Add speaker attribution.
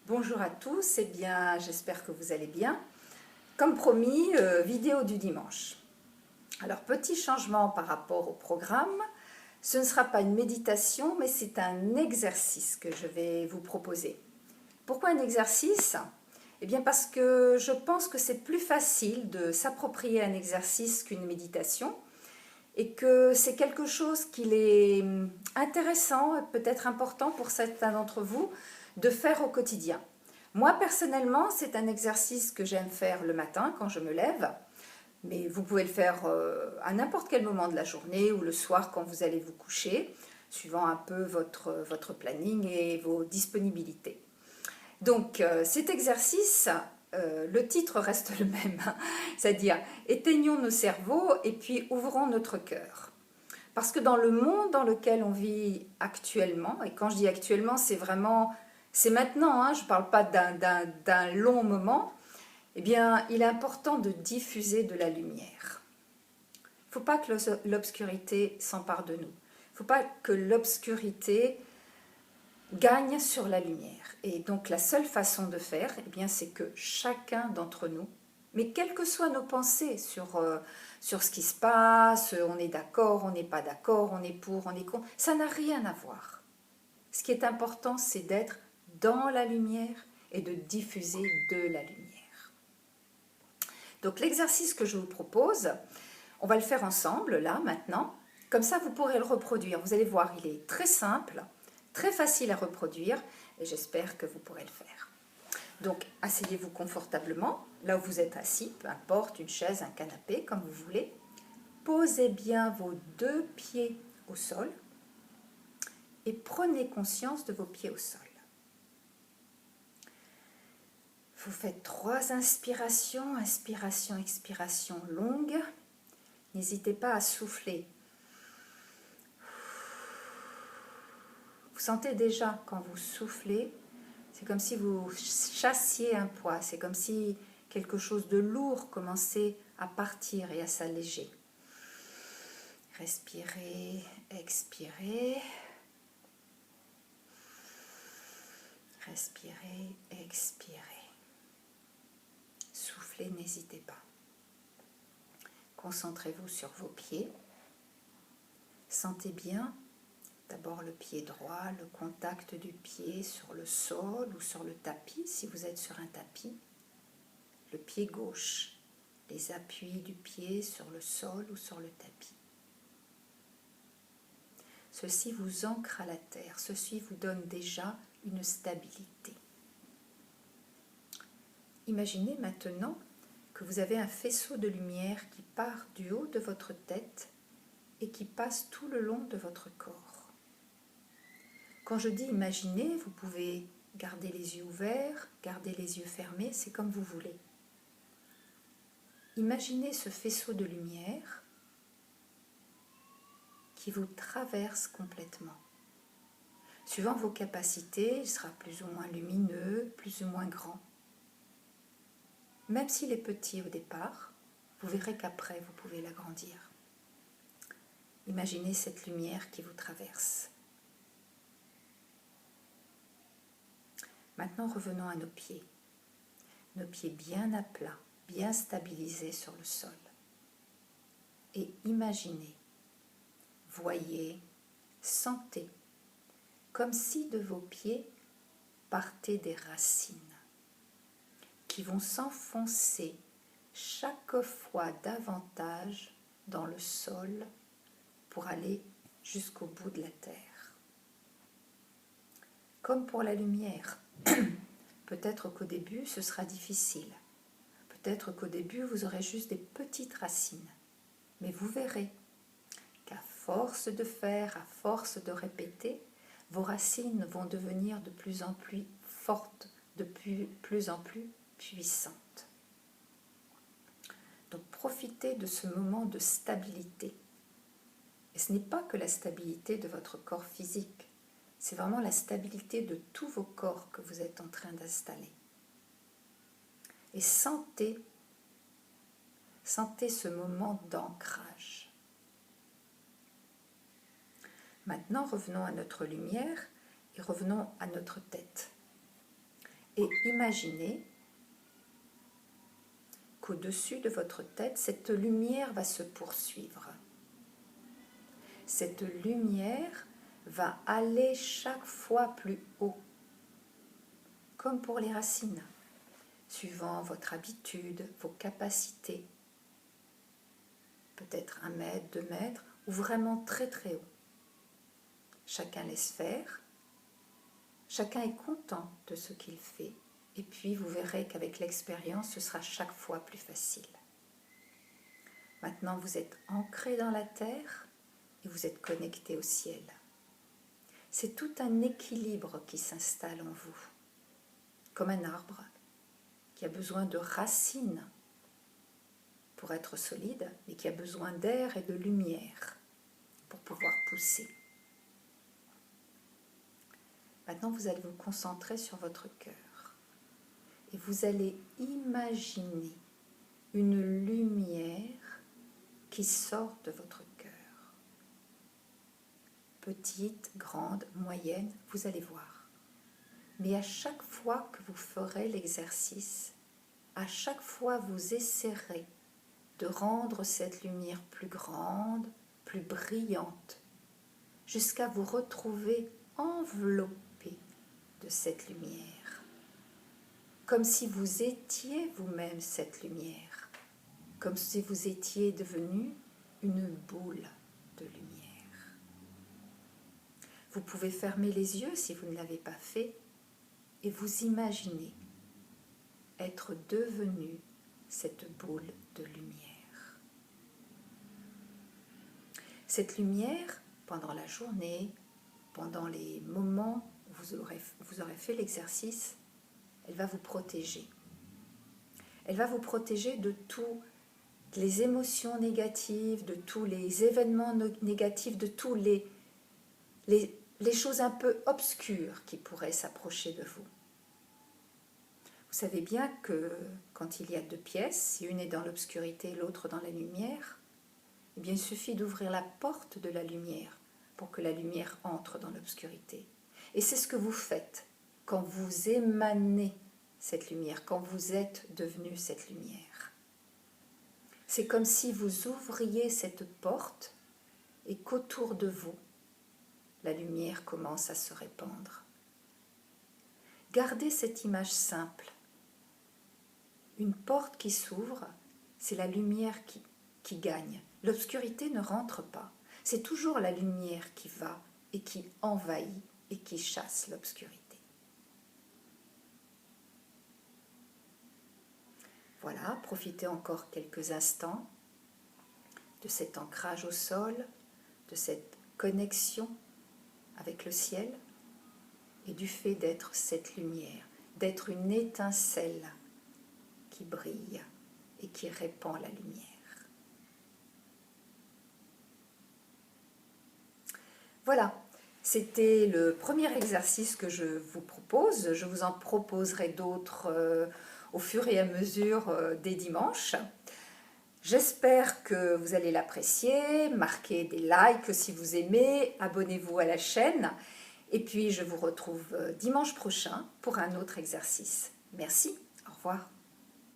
Speaker 1: Bonjour à tous, eh bien j'espère que vous allez bien. Comme promis, vidéo du dimanche. Alors petit changement par rapport au programme, ce ne sera pas une méditation mais c'est un exercice que je vais vous proposer. Pourquoi un exercice? Eh bien parce que je pense que c'est plus facile de s'approprier un exercice qu'une méditation et que c'est quelque chose qu'il est intéressant, peut-être important pour certains d'entre vous de faire au quotidien. Moi, personnellement, c'est un exercice que j'aime faire le matin quand je me lève, mais vous pouvez le faire à n'importe quel moment de la journée ou le soir quand vous allez vous coucher, suivant un peu votre planning et vos disponibilités. Donc, cet exercice, le titre reste le même, c'est-à-dire éteignons nos cerveaux et puis ouvrons notre cœur. Parce que dans le monde dans lequel on vit actuellement, et quand je dis actuellement, c'est vraiment, c'est maintenant, hein, je ne parle pas d'un long moment, eh bien, il est important de diffuser de la lumière. Il ne faut pas que l'obscurité s'empare de nous. Il ne faut pas que l'obscurité gagne sur la lumière. Et donc, la seule façon de faire, eh bien, c'est que chacun d'entre nous, mais quelles que soient nos pensées sur ce qui se passe, on est d'accord, on n'est pas d'accord, on est pour, on est contre, ça n'a rien à voir. Ce qui est important, c'est d'être dans la lumière et de diffuser de la lumière. Donc l'exercice que je vous propose, on va le faire ensemble, là, maintenant. Comme ça, vous pourrez le reproduire. Vous allez voir, il est très simple, très facile à reproduire, et j'espère que vous pourrez le faire. Donc, asseyez-vous confortablement, là où vous êtes assis, peu importe, une chaise, un canapé, comme vous voulez. Posez bien vos deux pieds au sol et prenez conscience de vos pieds au sol. Vous faites 3 inspirations, inspiration, expiration longue. N'hésitez pas à souffler. Vous sentez déjà quand vous soufflez, c'est comme si vous chassiez un poids, c'est comme si quelque chose de lourd commençait à partir et à s'alléger. Respirez, expirez. Respirez, expirez. Soufflez, n'hésitez pas. Concentrez-vous sur vos pieds. Sentez bien d'abord le pied droit, le contact du pied sur le sol ou sur le tapis, si vous êtes sur un tapis. Le pied gauche, les appuis du pied sur le sol ou sur le tapis. Ceci vous ancre à la terre, ceci vous donne déjà une stabilité. Imaginez maintenant que vous avez un faisceau de lumière qui part du haut de votre tête et qui passe tout le long de votre corps. Quand je dis imaginez, vous pouvez garder les yeux ouverts, garder les yeux fermés, c'est comme vous voulez. Imaginez ce faisceau de lumière qui vous traverse complètement. Suivant vos capacités, il sera plus ou moins lumineux, plus ou moins grand. Même s'il est petit au départ, vous verrez qu'après, vous pouvez l'agrandir. Imaginez cette lumière qui vous traverse. Maintenant, revenons à nos pieds. Nos pieds bien à plat, bien stabilisés sur le sol. Et imaginez, voyez, sentez, comme si de vos pieds partaient des racines qui vont s'enfoncer chaque fois davantage dans le sol pour aller jusqu'au bout de la terre. Comme pour la lumière, peut-être qu'au début ce sera difficile, peut-être qu'au début vous aurez juste des petites racines, mais vous verrez qu'à force de faire, à force de répéter, vos racines vont devenir de plus en plus fortes, de plus en plus puissantes. Donc profitez de ce moment de stabilité. Et ce n'est pas que la stabilité de votre corps physique, c'est vraiment la stabilité de tous vos corps que vous êtes en train d'installer. Et sentez ce moment d'ancrage. Maintenant, revenons à notre lumière et revenons à notre tête. et imaginez qu'au-dessus de votre tête, cette lumière va se poursuivre. Cette lumière va aller chaque fois plus haut, comme pour les racines, suivant votre habitude, vos capacités. Peut-être 1 mètre, 2 mètres, ou vraiment très très haut. Chacun laisse faire, chacun est content de ce qu'il fait, et puis vous verrez qu'avec l'expérience, ce sera chaque fois plus facile. Maintenant, vous êtes ancré dans la terre et vous êtes connecté au ciel. C'est tout un équilibre qui s'installe en vous, comme un arbre qui a besoin de racines pour être solide, mais qui a besoin d'air et de lumière pour pouvoir pousser. Maintenant, vous allez vous concentrer sur votre cœur et vous allez imaginer une lumière qui sort de votre cœur. Petite, grande, moyenne, vous allez voir. Mais à chaque fois que vous ferez l'exercice, à chaque fois vous essaierez de rendre cette lumière plus grande, plus brillante, jusqu'à vous retrouver enveloppé de cette lumière, comme si vous étiez vous-même cette lumière, comme si vous étiez devenu une boule de lumière. Vous pouvez fermer les yeux si vous ne l'avez pas fait et vous imaginez être devenu cette boule de lumière. Cette lumière, pendant la journée, pendant les moments où vous aurez fait l'exercice, elle va vous protéger. Elle va vous protéger de toutes les émotions négatives, de tous les événements négatifs, de tous les choses un peu obscures qui pourraient s'approcher de vous. Vous savez bien que quand il y a 2 pièces, si une est dans l'obscurité et l'autre dans la lumière, eh bien, il suffit d'ouvrir la porte de la lumière pour que la lumière entre dans l'obscurité. Et c'est ce que vous faites quand vous émanez cette lumière, quand vous êtes devenu cette lumière. C'est comme si vous ouvriez cette porte et qu'autour de vous, la lumière commence à se répandre. Gardez cette image simple. Une porte qui s'ouvre, c'est la lumière qui gagne. L'obscurité ne rentre pas. C'est toujours la lumière qui va et qui envahit et qui chasse l'obscurité. Voilà, profitez encore quelques instants de cet ancrage au sol, de cette connexion avec le ciel et du fait d'être cette lumière, d'être une étincelle qui brille et qui répand la lumière. Voilà, c'était le premier exercice que je vous propose. Je vous en proposerai d'autres au fur et à mesure des dimanches. J'espère que vous allez l'apprécier. Marquez des likes si vous aimez, abonnez-vous à la chaîne. Et puis je vous retrouve dimanche prochain pour un autre exercice. Merci, au revoir.